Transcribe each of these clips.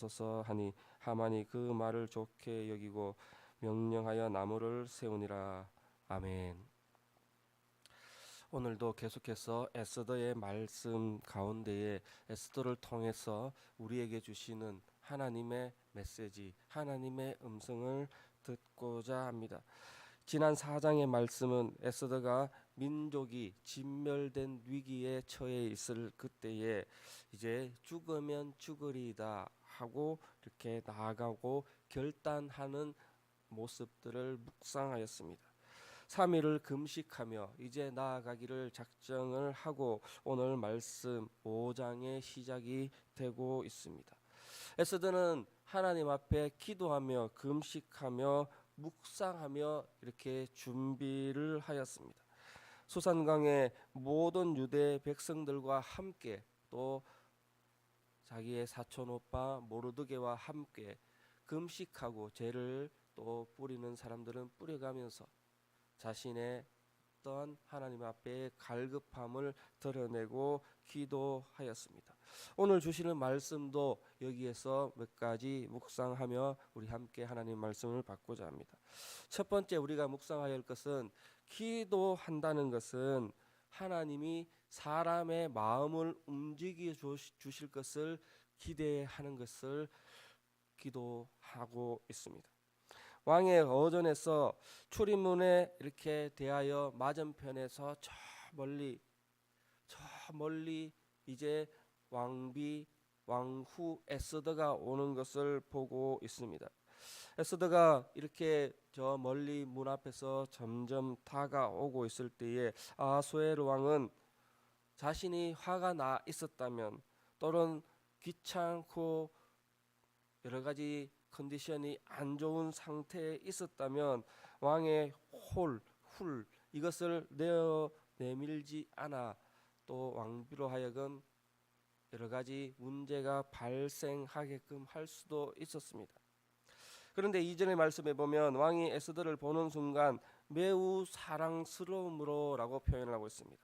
소서 하니 하만이 그 말을 좋게 여기고 명령하여 나무를 세우니라. 아멘. 오늘도 계속해서 에스더의 말씀 가운데에 에스더를 통해서 우리에게 주시는 하나님의 메시지, 하나님의 음성을 듣고자 합니다. 지난 4장의 말씀은 에스더가 민족이 진멸된 위기에 처해 있을 그때에 이제 죽으면 죽으리이다 하고 이렇게 나아가고 결단하는 모습들을 묵상하였습니다. 3일을 금식하며 이제 나아가기를 작정을 하고 오늘 말씀 5장의 시작이 되고 있습니다. 에스더는 하나님 앞에 기도하며 금식하며 묵상하며 이렇게 준비를 하였습니다. 수산강의 모든 유대 백성들과 함께 또 자기의 사촌 오빠 모르드게와 함께 금식하고 죄를 또 뿌리는 사람들은 뿌려가면서 자신의 어떤 하나님 앞에 갈급함을 드러내고 기도하였습니다. 오늘 주시는 말씀도 여기에서 몇 가지 묵상하며 우리 함께 하나님 말씀을 받고자 합니다. 첫 번째 우리가 묵상해야 할 것은 기도한다는 것은 하나님이 사람의 마음을 움직여 주실 것을 기대하는 것을 기도하고 있습니다. 왕의 어전에서 출입문에 이렇게 대하여 맞은편에서 저 멀리 이제 왕후 에스더가 오는 것을 보고 있습니다. 에스더가 이렇게 저 멀리 문 앞에서 점점 다가오고 있을 때에 아하수에로 왕은 자신이 화가 나 있었다면 또는 귀찮고 여러 가지 컨디션이 안 좋은 상태에 있었다면 왕의 훌 이것을 내밀지 않아 또 왕비로 하여금 여러 가지 문제가 발생하게끔 할 수도 있었습니다. 그런데 이전의 말씀에 보면 왕이 에스더를 보는 순간 매우 사랑스러움으로 라고 표현을 하고 있습니다.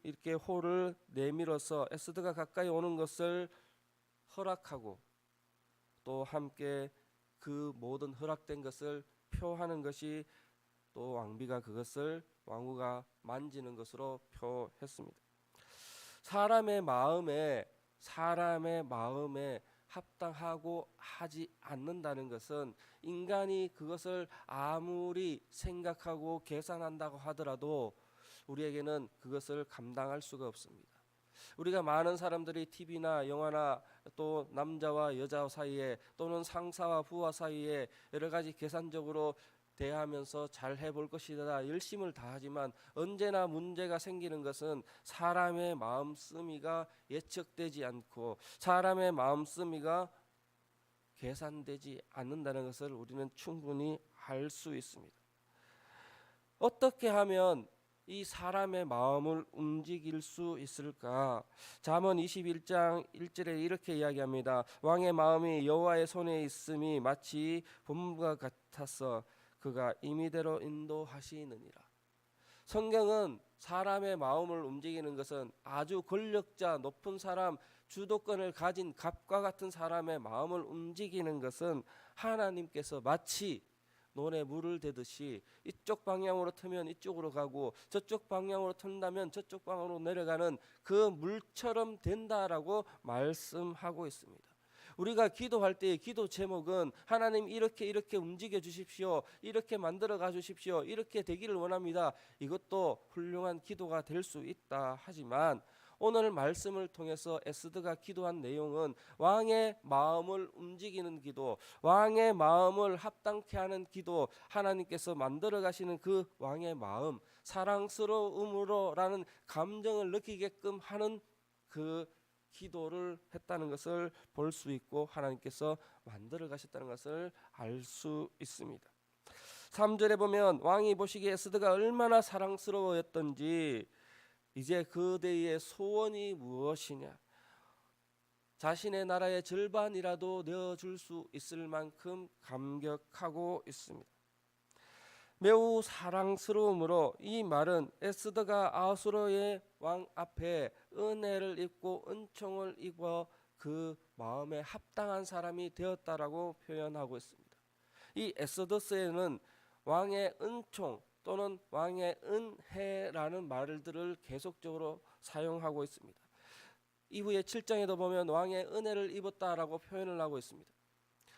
이렇게 홀을 내밀어서 에스더가 가까이 오는 것을 허락하고 또 함께 그 모든 허락된 것을 표하는 것이 또 왕비가 그것을 왕후가 만지는 것으로 표했습니다. 사람의 마음에 합당하고 하지 않는다는 것은 인간이 그것을 아무리 생각하고 계산한다고 하더라도 우리에게는 그것을 감당할 수가 없습니다. 우리가 많은 사람들이 TV나 영화나 또 남자와 여자 사이에 또는 상사와 부하 사이에 여러 가지 계산적으로 대하면서 잘 해볼 것이다 열심을 다하지만 언제나 문제가 생기는 것은 사람의 마음쓰미가 예측되지 않고 사람의 마음쓰미가 계산되지 않는다는 것을 우리는 충분히 알 수 있습니다. 어떻게 하면 이 사람의 마음을 움직일 수 있을까? 잠언 21장 1절에 이렇게 이야기합니다. 왕의 마음이 여호와의 손에 있음이 마치 봄과 같아서 그가 임의대로 인도하시느니라. 성경은 사람의 마음을 움직이는 것은 아주 권력자 높은 사람 주도권을 가진 갑과 같은 사람의 마음을 움직이는 것은 하나님께서 마치 논에 물을 대듯이 이쪽 방향으로 트면 이쪽으로 가고 저쪽 방향으로 튼다면 저쪽 방향으로 내려가는 그 물처럼 된다라고 말씀하고 있습니다. 우리가 기도할 때의 기도 제목은 하나님 이렇게 움직여 주십시오. 이렇게 만들어 가 주십시오. 이렇게 되기를 원합니다. 이것도 훌륭한 기도가 될 수 있다 하지만 오늘 말씀을 통해서 에스더가 기도한 내용은 왕의 마음을 움직이는 기도, 왕의 마음을 합당케 하는 기도, 하나님께서 만들어 가시는 그 왕의 마음, 사랑스러움으로라는 감정을 느끼게끔 하는 그 기도를 했다는 것을 볼 수 있고 하나님께서 만들어 가셨다는 것을 알 수 있습니다. 3절에 보면 왕이 보시기에 에스더가 얼마나 사랑스러웠던지 이제 그대의 소원이 무엇이냐 자신의 나라의 절반이라도 내어줄 수 있을 만큼 감격하고 있습니다. 매우 사랑스러움으로 이 말은 에스더가 아수르의 왕 앞에 은혜를 입고 은총을 입어 그 마음에 합당한 사람이 되었다라고 표현하고 있습니다. 이 엑소더스에는 왕의 은총 또는 왕의 은혜라는 말들을 계속적으로 사용하고 있습니다. 이후에 7장에도 보면 왕의 은혜를 입었다라고 표현을 하고 있습니다.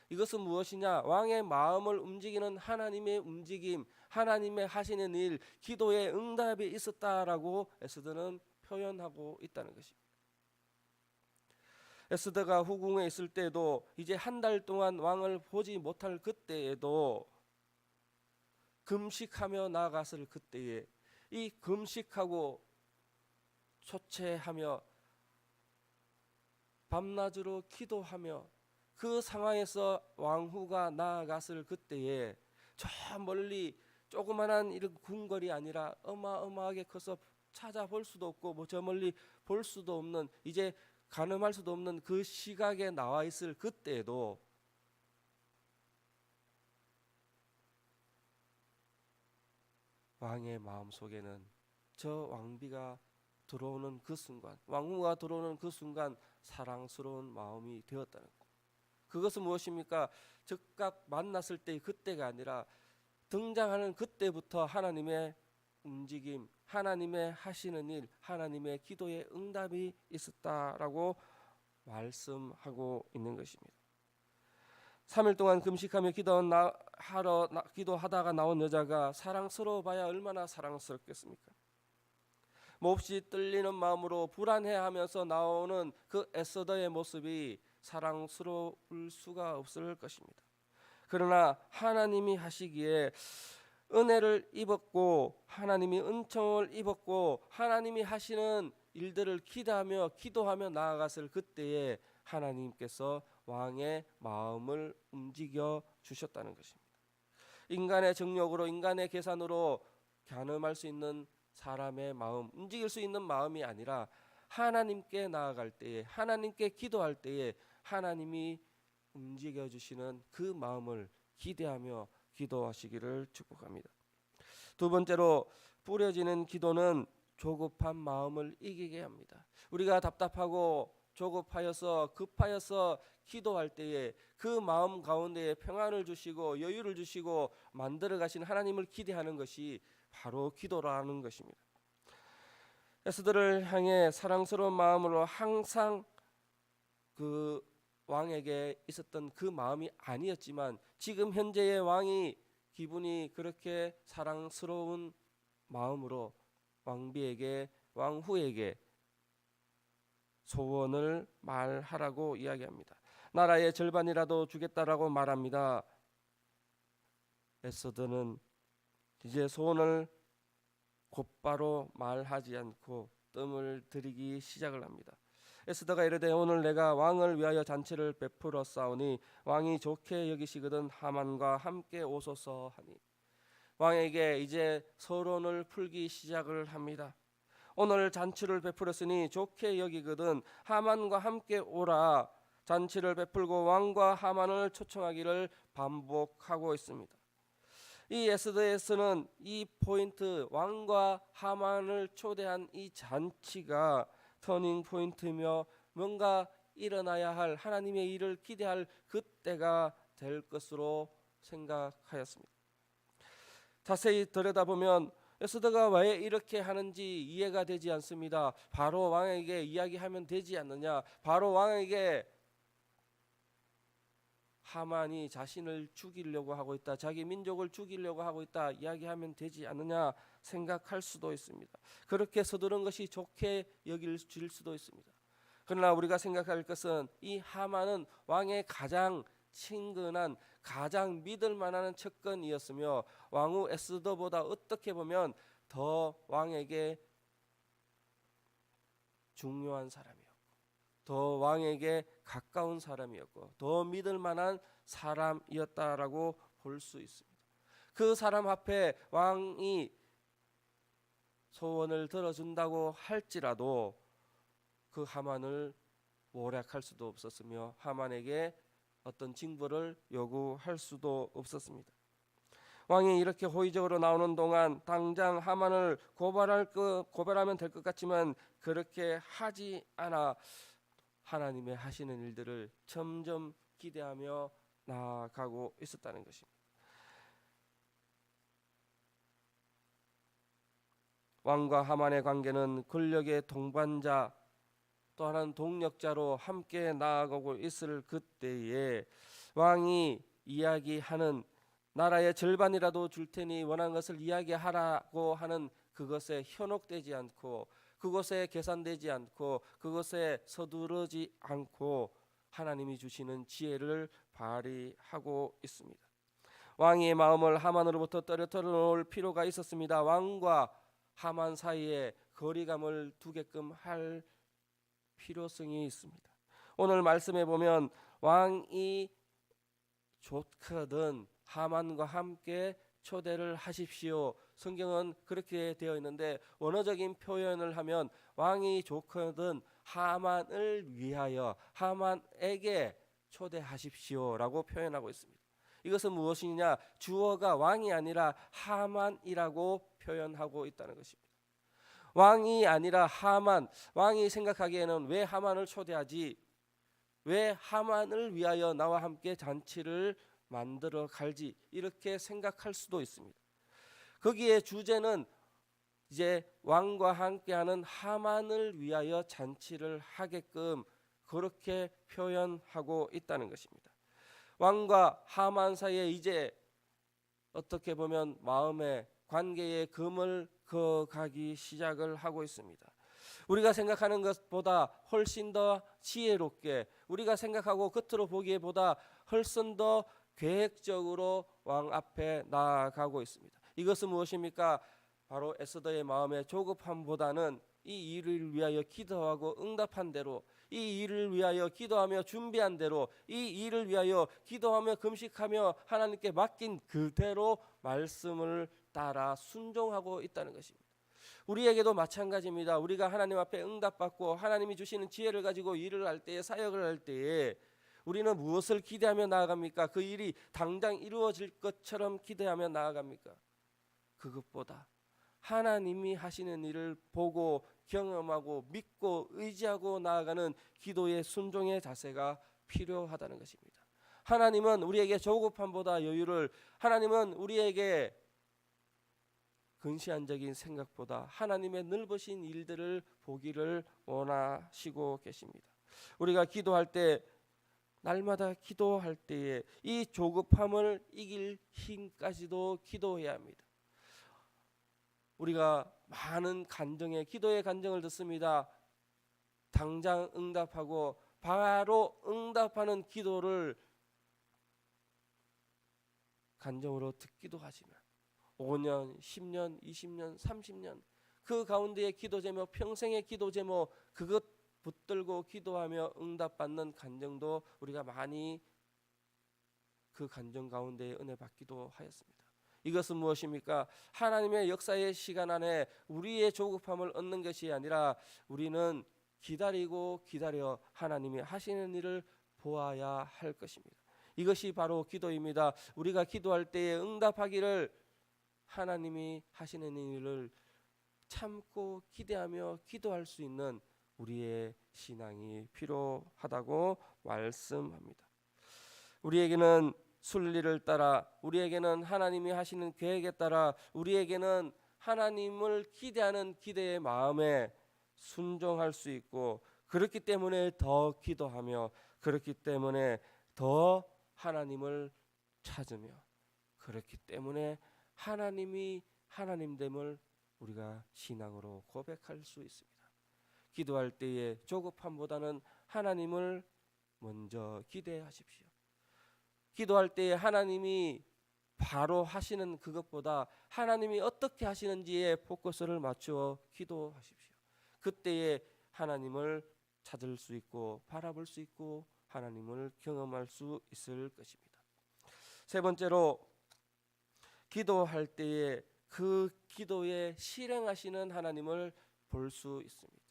이것은 무엇이냐? 왕의 마음을 움직이는 하나님의 움직임, 하나님의 하시는 일, 기도의 응답이 있었다라고 에스더는 표현하고 있다는 것입니다. 에스더가 후궁에 있을 때도 이제 한 달 동안 왕을 보지 못할 그때에도 금식하며 나아갔을 그때에 이 금식하고 초췌하며 밤낮으로 기도하며 그 상황에서 왕후가 나아갔을 그때에 저 멀리 조그만한 이런 궁궐이 아니라 어마어마하게 커서 찾아볼 수도 없고 뭐 저 멀리 볼 수도 없는 이제 가늠할 수도 없는 그 시각에 나와 있을 그때에도 왕의 마음속에는 저 왕비가 들어오는 그 순간, 왕후가 들어오는 그 순간 사랑스러운 마음이 되었다는 것. 그것은 무엇입니까? 즉각 만났을 때 그때가 아니라 등장하는 그때부터 하나님의 움직임, 하나님의 하시는 일, 하나님의 기도의 응답이 있었다라고 말씀하고 있는 것입니다. 3일 동안 금식하며 기도하다가 나온 여자가 사랑스러워 봐야 얼마나 사랑스럽겠습니까? 몹시 떨리는 마음으로 불안해하면서 나오는 그 에스더의 모습이 사랑스러울 수가 없을 것입니다. 그러나 하나님이 하시기에 은혜를 입었고 하나님이 은총을 입었고 하나님이 하시는 일들을 기대하며 기도하며 나아갔을 그때에 하나님께서 왕의 마음을 움직여 주셨다는 것입니다. 인간의 정욕으로 인간의 계산으로 가늠할 수 있는 사람의 마음, 움직일 수 있는 마음이 아니라 하나님께 나아갈 때에 하나님께 기도할 때에 하나님이 움직여 주시는 그 마음을 기대하며 기도하시기를 축복합니다. 두 번째로 뿌려지는 기도는 조급한 마음을 이기게 합니다. 우리가 답답하고 조급하여서 급하여서 기도할 때에 그 마음 가운데에 평안을 주시고 여유를 주시고 만들어 가신 하나님을 기대하는 것이 바로 기도라는 것입니다. 에스더를 향해 사랑스러운 마음으로 항상 그 왕에게 있었던 그 마음이 아니었지만 지금 현재의 왕이 기분이 그렇게 사랑스러운 마음으로 왕후에게 소원을 말하라고 이야기합니다. 나라의 절반이라도 주겠다라고 말합니다. 에스더는 이제 소원을 곧바로 말하지 않고 뜸을 들이기 시작을 합니다. 에스더가 이르되 오늘 내가 왕을 위하여 잔치를 베풀어 싸우니 왕이 좋게 여기시거든 하만과 함께 오소서 하니 왕에게 이제 서론을 풀기 시작을 합니다. 오늘 잔치를 베풀었으니 좋게 여기거든 하만과 함께 오라. 잔치를 베풀고 왕과 하만을 초청하기를 반복하고 있습니다. 이 에스더에서는 이 포인트 왕과 하만을 초대한 이 잔치가 터닝 포인트며 뭔가 일어나야 할 하나님의 일을 기대할 그때가 될 것으로 생각하였습니다. 자세히 들여다보면 에스더가 왜 이렇게 하는지 이해가 되지 않습니다. 바로 왕에게 이야기하면 되지 않느냐? 바로 왕에게 하만이 자신을 죽이려고 하고 있다, 자기 민족을 죽이려고 하고 있다 이야기하면 되지 않느냐 생각할 수도 있습니다. 그렇게 서두른 것이 좋게 여길 수도 있습니다. 그러나 우리가 생각할 것은 이 하만은 왕의 가장 친근한 가장 믿을 만한 측근이었으며 왕후 에스더보다 어떻게 보면 더 왕에게 중요한 사람이었고 더 왕에게 가까운 사람이었고 더 믿을 만한 사람이었다라고 볼 수 있습니다. 그 사람 앞에 왕이 소원을 들어준다고 할지라도 그 하만을 모략할 수도 없었으며 하만에게 어떤 징벌을 요구할 수도 없었습니다. 왕이 이렇게 호의적으로 나오는 동안 당장 하만을 고발하면 될 것 같지만 그렇게 하지 않아 하나님의 하시는 일들을 점점 기대하며 나아가고 있었다는 것입니다. 왕과 하만의 관계는 권력의 동반자 또 하나는 동력자로 함께 나아가고 있을 그때에 왕이 이야기하는 나라의 절반이라도 줄 테니 원하는 것을 이야기하라고 하는 그것에 현혹되지 않고 그것에 계산되지 않고 그것에 서두르지 않고 하나님이 주시는 지혜를 발휘하고 있습니다. 왕의 마음을 하만으로부터 떨어뜨려 놓을 필요가 있었습니다. 왕과 하만 사이에 거리감을 두게끔 할 필요성이 있습니다. 오늘 말씀에 보면 왕이 좋거든 하만과 함께 초대를 하십시오. 성경은 그렇게 되어 있는데 원어적인 표현을 하면 왕이 좋거든 하만을 위하여 하만에게 초대하십시오라고 표현하고 있습니다. 이것은 무엇이냐? 주어가 왕이 아니라 하만이라고 표현하고 있다는 것입니다. 왕이 아니라 하만, 왕이 생각하기에는 왜 하만을 초대하지? 왜 하만을 위하여 나와 함께 잔치를 만들어 갈지 이렇게 생각할 수도 있습니다. 거기에 주제는 이제 왕과 함께하는 하만을 위하여 잔치를 하게끔 그렇게 표현하고 있다는 것입니다. 왕과 하만 사이에 이제 어떻게 보면 마음의 관계의 금을 그어가기 시작을 하고 있습니다. 우리가 생각하는 것보다 훨씬 더 지혜롭게 우리가 생각하고 겉으로 보기에보다 훨씬 더 계획적으로 왕 앞에 나아가고 있습니다. 이것은 무엇입니까? 바로 에스더의 마음의 조급함보다는 이 일을 위하여 기도하고 응답한 대로 이 일을 위하여 기도하며 준비한 대로 이 일을 위하여 기도하며 금식하며 하나님께 맡긴 그대로 말씀을 따라 순종하고 있다는 것입니다. 우리에게도 마찬가지입니다. 우리가 하나님 앞에 응답받고 하나님이 주시는 지혜를 가지고 일을 할 때에 사역을 할 때에 우리는 무엇을 기대하며 나아갑니까? 그 일이 당장 이루어질 것처럼 기대하며 나아갑니까? 그것보다 하나님이 하시는 일을 보고 경험하고 믿고 의지하고 나아가는 기도의 순종의 자세가 필요하다는 것입니다. 하나님은 우리에게 조급함보다 여유를, 하나님은 우리에게 근시안적인 생각보다 하나님의 넓으신 일들을 보기를 원하시고 계십니다. 우리가 기도할 때 날마다 기도할 때에 이 조급함을 이길 힘까지도 기도해야 합니다. 우리가 많은 간증의 기도의 간증을 듣습니다. 당장 응답하고 바로 응답하는 기도를 간증으로 듣기도 하지만 5년, 10년, 20년, 30년 그 가운데의 기도 제목, 평생의 기도 제목 그것 붙들고 기도하며 응답받는 간증도 우리가 많이 그 간증 가운데 은혜 받기도 하였습니다. 이것은 무엇입니까? 하나님의 역사의 시간 안에 우리의 조급함을 얻는 것이 아니라 우리는 기다리고 기다려 하나님이 하시는 일을 보아야 할 것입니다. 이것이 바로 기도입니다. 우리가 기도할 때에 응답하기를 하나님이 하시는 일을 참고 기대하며 기도할 수 있는 우리의 신앙이 필요하다고 말씀합니다. 우리에게는 순리를 따라, 우리에게는 하나님이 하시는 계획에 따라, 우리에게는 하나님을 기대하는 기대의 마음에 순종할 수 있고, 그렇기 때문에 더 기도하며, 그렇기 때문에 더 하나님을 찾으며, 그렇기 때문에 하나님이 하나님됨을 우리가 신앙으로 고백할 수 있습니다. 기도할 때에 조급함보다는 하나님을 먼저 기대하십시오. 기도할 때에 하나님이 바로 하시는 그것보다 하나님이 어떻게 하시는지에 포커스를 맞추어 기도하십시오. 그때에 하나님을 찾을 수 있고 바라볼 수 있고 하나님을 경험할 수 있을 것입니다. 세 번째로 기도할 때에 그 기도에 실행하시는 하나님을 볼 수 있습니다.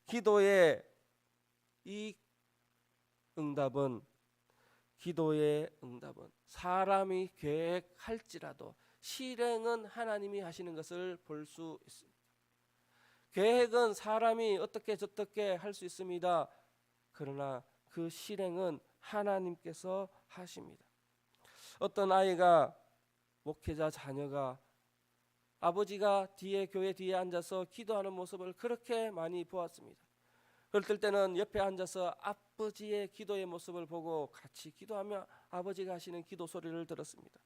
기도의 응답은 사람이 계획할지라도 실행은 하나님이 하시는 것을 볼 수 있습니다. 계획은 사람이 어떻게 저떻게 할 수 있습니다. 그러나 그 실행은 하나님께서 하십니다. 어떤 아이가, 목회자 자녀가 아버지가 교회 뒤에 앉아서 기도하는 모습을 그렇게 많이 보았습니다. 그럴 때는 옆에 앉아서 아버지의 기도의 모습을 보고 같이 기도하며 아버지가 하시는 기도 소리를 들었습니다.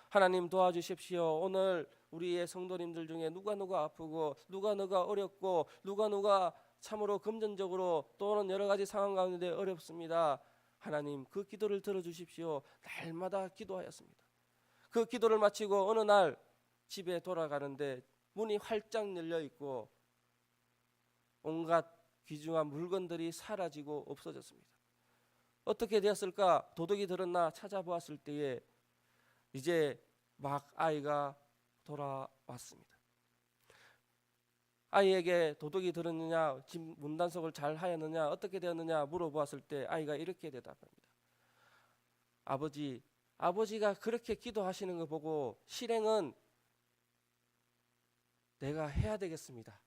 하나님 도와주십시오. 오늘 우리의 성도님들 중에 누가 아프고 누가 어렵고 누가 참으로 금전적으로 또는 여러 가지 상황 가운데 어렵습니다. 하나님 그 기도를 들어주십시오. 날마다 기도하였습니다. 그 기도를 마치고 어느 날 집에 돌아가는데 문이 활짝 열려 있고 온갖 귀중한 물건들이 사라지고 없어졌습니다. 어떻게 되었을까? 도둑이 들었나 찾아보았을 때에 이제 막 아이가 돌아왔습니다. 아이에게 도둑이 들었느냐, 집 문단속을 잘 하였느냐, 어떻게 되었느냐 물어보았을 때 아이가 이렇게 대답합니다. 아버지가 그렇게 기도하시는 거 보고 실행은 내가 해야 되겠습니다.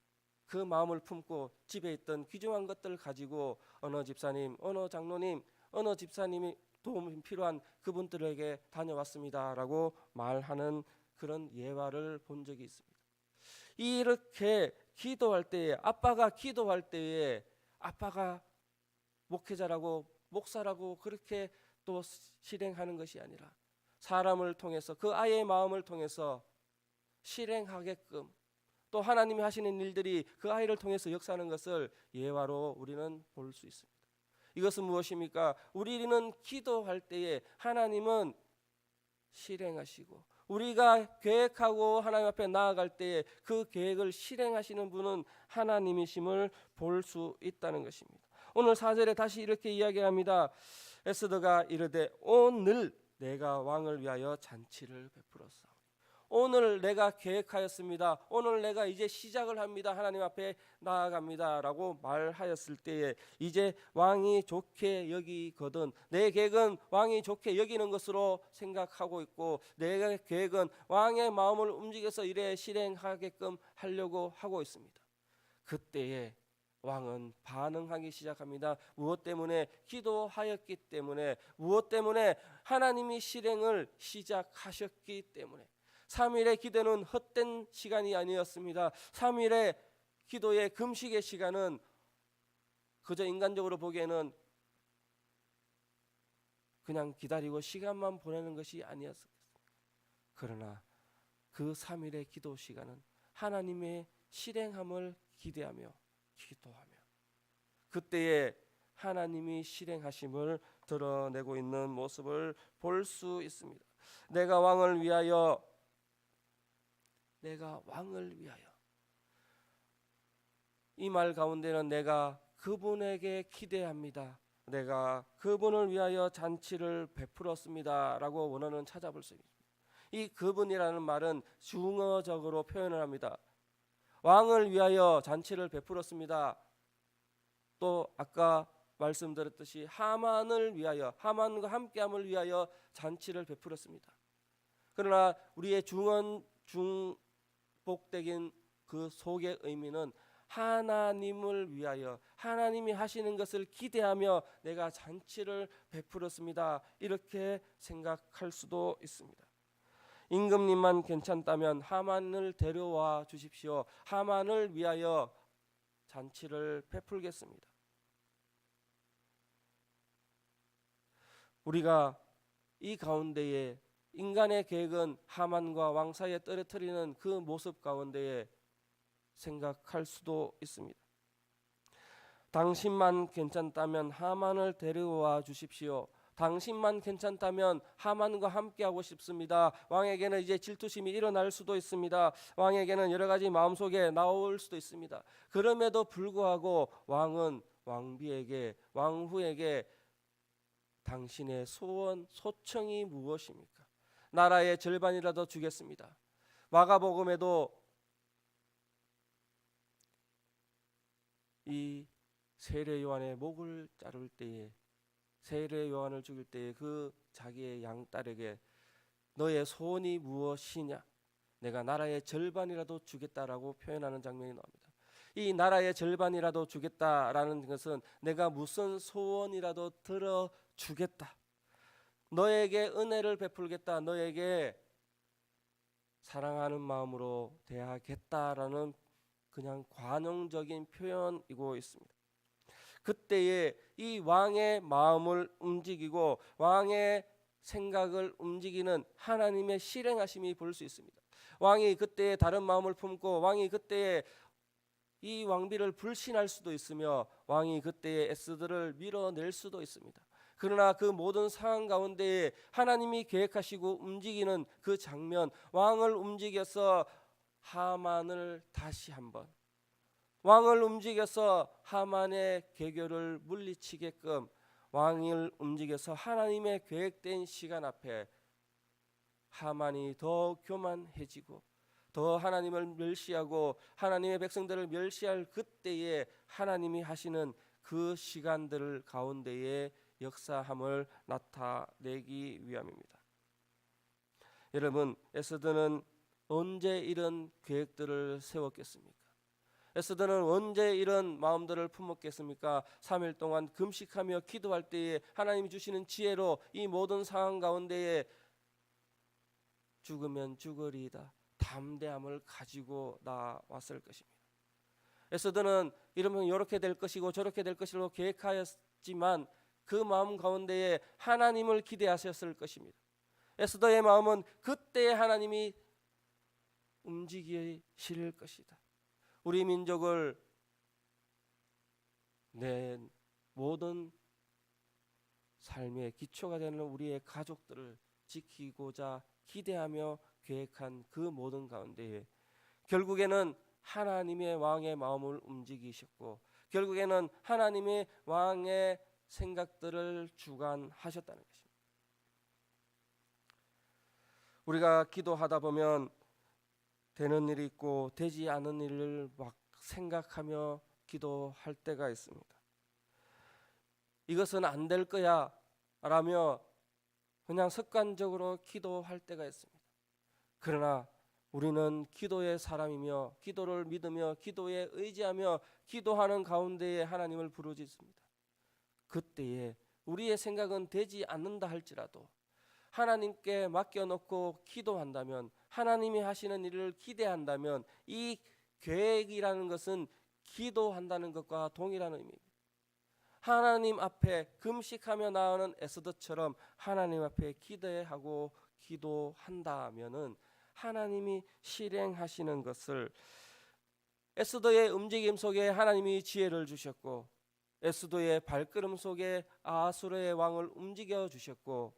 그 마음을 품고 집에 있던 귀중한 것들을 가지고 어느 집사님, 어느 장로님, 어느 집사님이 도움이 필요한 그분들에게 다녀왔습니다 라고 말하는 그런 예화를 본 적이 있습니다. 이렇게 기도할 때에, 아빠가 기도할 때에 아빠가 목회자라고 목사라고 그렇게 또 실행하는 것이 아니라 사람을 통해서 그 아이의 마음을 통해서 실행하게끔 또 하나님이 하시는 일들이 그 아이를 통해서 역사하는 것을 예화로 우리는 볼 수 있습니다. 이것은 무엇입니까? 우리는 기도할 때에 하나님은 실행하시고 우리가 계획하고 하나님 앞에 나아갈 때에 그 계획을 실행하시는 분은 하나님이심을 볼 수 있다는 것입니다. 오늘 4절에 다시 이렇게 이야기합니다. 에스더가 이르되 오늘 내가 왕을 위하여 잔치를 베풀었사오니 오늘 내가 계획하였습니다. 오늘 내가 이제 시작을 합니다. 하나님 앞에 나아갑니다 라고 말하였을 때에 이제 왕이 좋게 여기거든 내 계획은 왕이 좋게 여기는 것으로 생각하고 있고 내 계획은 왕의 마음을 움직여서 이래 실행하게끔 하려고 하고 있습니다. 그때에 왕은 반응하기 시작합니다. 무엇 때문에? 기도하였기 때문에, 무엇 때문에? 하나님이 실행을 시작하셨기 때문에. 3일의 기도는 헛된 시간이 아니었습니다. 3일의 기도의 금식의 시간은 그저 인간적으로 보기에는 그냥 기다리고 시간만 보내는 것이 아니었습니다. 그러나 그 3일의 기도 시간은 하나님의 실행함을 기대하며 기도하며 그때에 하나님이 실행하심을 드러내고 있는 모습을 볼 수 있습니다. 내가 왕을 위하여 이 말 가운데는 내가 그분에게 기대합니다. 내가 그분을 위하여 잔치를 베풀었습니다 라고 원어는 찾아볼 수 있습니다. 이 그분이라는 말은 중어적으로 표현을 합니다. 왕을 위하여 잔치를 베풀었습니다. 또 아까 말씀드렸듯이 하만을 위하여, 하만과 함께함을 위하여 잔치를 베풀었습니다. 그러나 우리의 중복되긴 그 속의 의미는 하나님을 위하여 하나님이 하시는 것을 기대하며 내가 잔치를 베풀었습니다 이렇게 생각할 수도 있습니다. 임금님만 괜찮다면 하만을 데려와 주십시오. 하만을 위하여 잔치를 베풀겠습니다. 우리가 이 가운데에 인간의 계획은 하만과 왕 사이에 떨어뜨리는 그 모습 가운데에 생각할 수도 있습니다. 당신만 괜찮다면 하만을 데려와 주십시오. 당신만 괜찮다면 하만과 함께하고 싶습니다. 왕에게는 이제 질투심이 일어날 수도 있습니다. 왕에게는 여러 가지 마음속에 나올 수도 있습니다. 그럼에도 불구하고 왕은 왕후에게 당신의 소원, 소청이 무엇입니까? 나라의 절반이라도 주겠습니다. 마가복음에도 이 세례 요한의 목을 자를 때에 세례 요한을 죽일 때에 그 자기의 양딸에게 너의 소원이 무엇이냐? 내가 나라의 절반이라도 주겠다라고 표현하는 장면이 나옵니다. 이 나라의 절반이라도 주겠다라는 것은 내가 무슨 소원이라도 들어주겠다. 너에게 은혜를 베풀겠다. 너에게 사랑하는 마음으로 대하겠다라는 그냥 관용적인 표현이고 있습니다. 그때에 이 왕의 마음을 움직이고 왕의 생각을 움직이는 하나님의 실행하심이 볼 수 있습니다. 왕이 그때에 다른 마음을 품고 왕이 그때에 이 왕비를 불신할 수도 있으며 왕이 그때에 에스더를 밀어낼 수도 있습니다. 그러나 그 모든 상황 가운데에 하나님이 계획하시고 움직이는 그 장면, 왕을 움직여서 하만을 다시 한번, 왕을 움직여서 하만의 계교를 물리치게끔 왕을 움직여서 하나님의 계획된 시간 앞에 하만이 더 교만해지고 더 하나님을 멸시하고 하나님의 백성들을 멸시할 그때에 하나님이 하시는 그 시간들 가운데에 역사함을 나타내기 위함입니다. 여러분, 에스더는 언제 이런 계획들을 세웠겠습니까? 에스더는 언제 이런 마음들을 품었겠습니까? 3일 동안 금식하며 기도할 때에 하나님이 주시는 지혜로 이 모든 상황 가운데에 죽으면 죽으리이다 담대함을 가지고 나왔을 것입니다. 에스더는 이러면 이렇게 될 것이고 저렇게 될 것이라고 계획하였지만 그 마음 가운데에 하나님을 기대하셨을 것입니다. 에스더의 마음은 그때 하나님이 움직이실 것이다. 우리 민족을 내 모든 삶의 기초가 되는 우리의 가족들을 지키고자 기대하며 계획한 그 모든 가운데에 결국에는 하나님의 왕의 마음을 움직이셨고 결국에는 하나님의 왕의 생각들을 주관하셨다는 것입니다. 우리가 기도하다 보면 되는 일이 있고 되지 않은 일을 막 생각하며 기도할 때가 있습니다. 이것은 안 될 거야 라며 그냥 습관적으로 기도할 때가 있습니다. 그러나 우리는 기도의 사람이며 기도를 믿으며 기도에 의지하며 기도하는 가운데에 하나님을 부르짖습니다. 그때에 우리의 생각은 되지 않는다 할지라도 하나님께 맡겨놓고 기도한다면 하나님이 하시는 일을 기대한다면 이 계획이라는 것은 기도한다는 것과 동일한 의미입니다. 하나님 앞에 금식하며 나오는 에스더처럼 하나님 앞에 기대하고 기도한다면은 하나님이 실행하시는 것을 에스더의 움직임 속에 하나님이 지혜를 주셨고 에스더의 발걸음 속에 아수르의 왕을 움직여 주셨고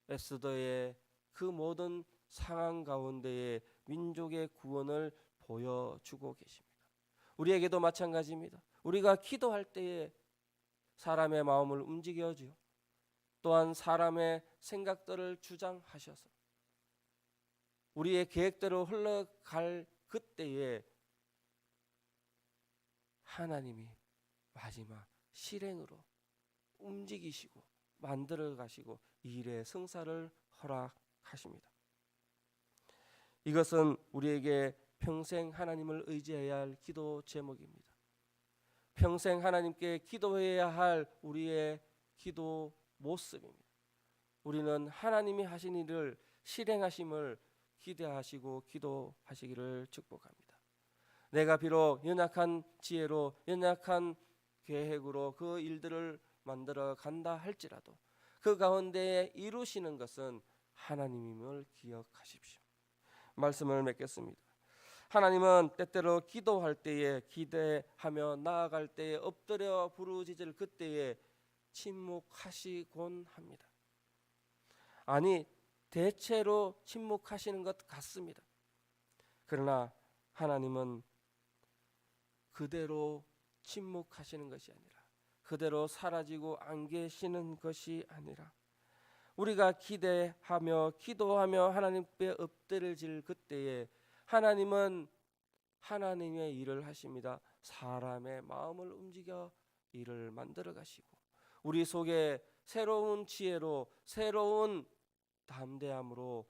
에스더의 그 모든 상황 가운데에 민족의 구원을 보여주고 계십니다. 우리에게도 마찬가지입니다. 우리가 기도할 때에 사람의 마음을 움직여주어 또한 사람의 생각들을 주장하셔서 우리의 계획대로 흘러갈 그때에 하나님이 마지막 실행으로 움직이시고 만들어 가시고 일의 성사를 허락하십니다. 이것은 우리에게 평생 하나님을 의지해야 할 기도 제목입니다. 평생 하나님께 기도해야 할 우리의 기도 모습입니다. 우리는 하나님이 하신 일을 실행하심을 기대하시고 기도하시기를 축복합니다. 내가 비록 연약한 지혜로 연약한 계획으로 그 일들을 만들어 간다 할지라도 그 가운데에 이루시는 것은 하나님임을 기억하십시오. 말씀을 맺겠습니다. 하나님은 때때로 기도할 때에 기대하며 나아갈 때에 엎드려 부르짖을 그때에 침묵하시곤 합니다. 아니 대체로 침묵하시는 것 같습니다. 그러나 하나님은 그대로 침묵하시는 것이 아니라 그대로 사라지고 안 계시는 것이 아니라 우리가 기대하며 기도하며 하나님께 엎드려질 그때에 하나님은 하나님의 일을 하십니다. 사람의 마음을 움직여 일을 만들어 가시고 우리 속에 새로운 지혜로 새로운 담대함으로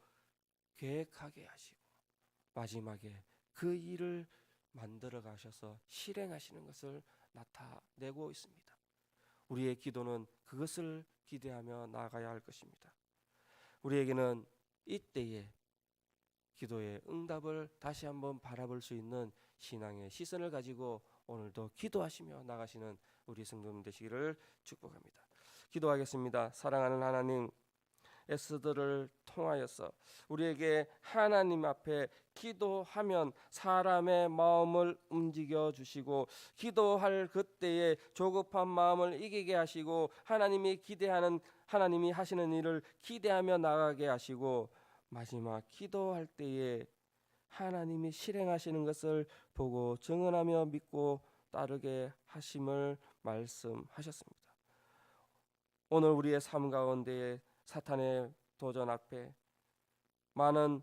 계획하게 하시고 마지막에 그 일을 만들어 가셔서 실행하시는 것을 나타내고 있습니다. 우리의 기도는 그것을 기대하며 나아가야 할 것입니다. 우리에게는 이때에 기도의 응답을 다시 한번 바라볼 수 있는 신앙의 시선을 가지고 오늘도 기도하시며 나가시는 우리 성도님 되시기를 축복합니다. 기도하겠습니다. 사랑하는 하나님, 에스더를 통하여서 우리에게 하나님 앞에 기도하면 사람의 마음을 움직여 주시고, 기도할 그때에 조급한 마음을 이기게 하시고, 하나님이 하시는 일을 기대하며 나가게 하시고, 마지막 기도할 때에 하나님이 실행하시는 것을 보고 증언하며 믿고 따르게 하심을 말씀하셨습니다. 오늘 우리의 삶 가운데에 사탄의 도전 앞에, 많은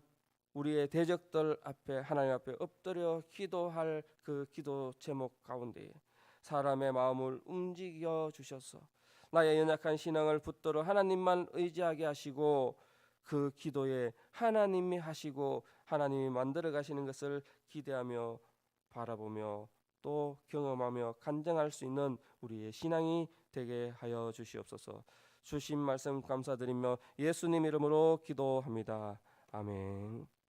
우리의 대적들 앞에 하나님 앞에 엎드려 기도할 그 기도 제목 가운데에 사람의 마음을 움직여 주셔서 나의 연약한 신앙을 붙들어 하나님만 의지하게 하시고, 그 기도에 하나님이 하시고 하나님이 만들어 가시는 것을 기대하며 바라보며 또 경험하며 간증할 수 있는 우리의 신앙이 되게 하여 주시옵소서. 주신 말씀 감사드리며 예수님 이름으로 기도합니다. 아멘.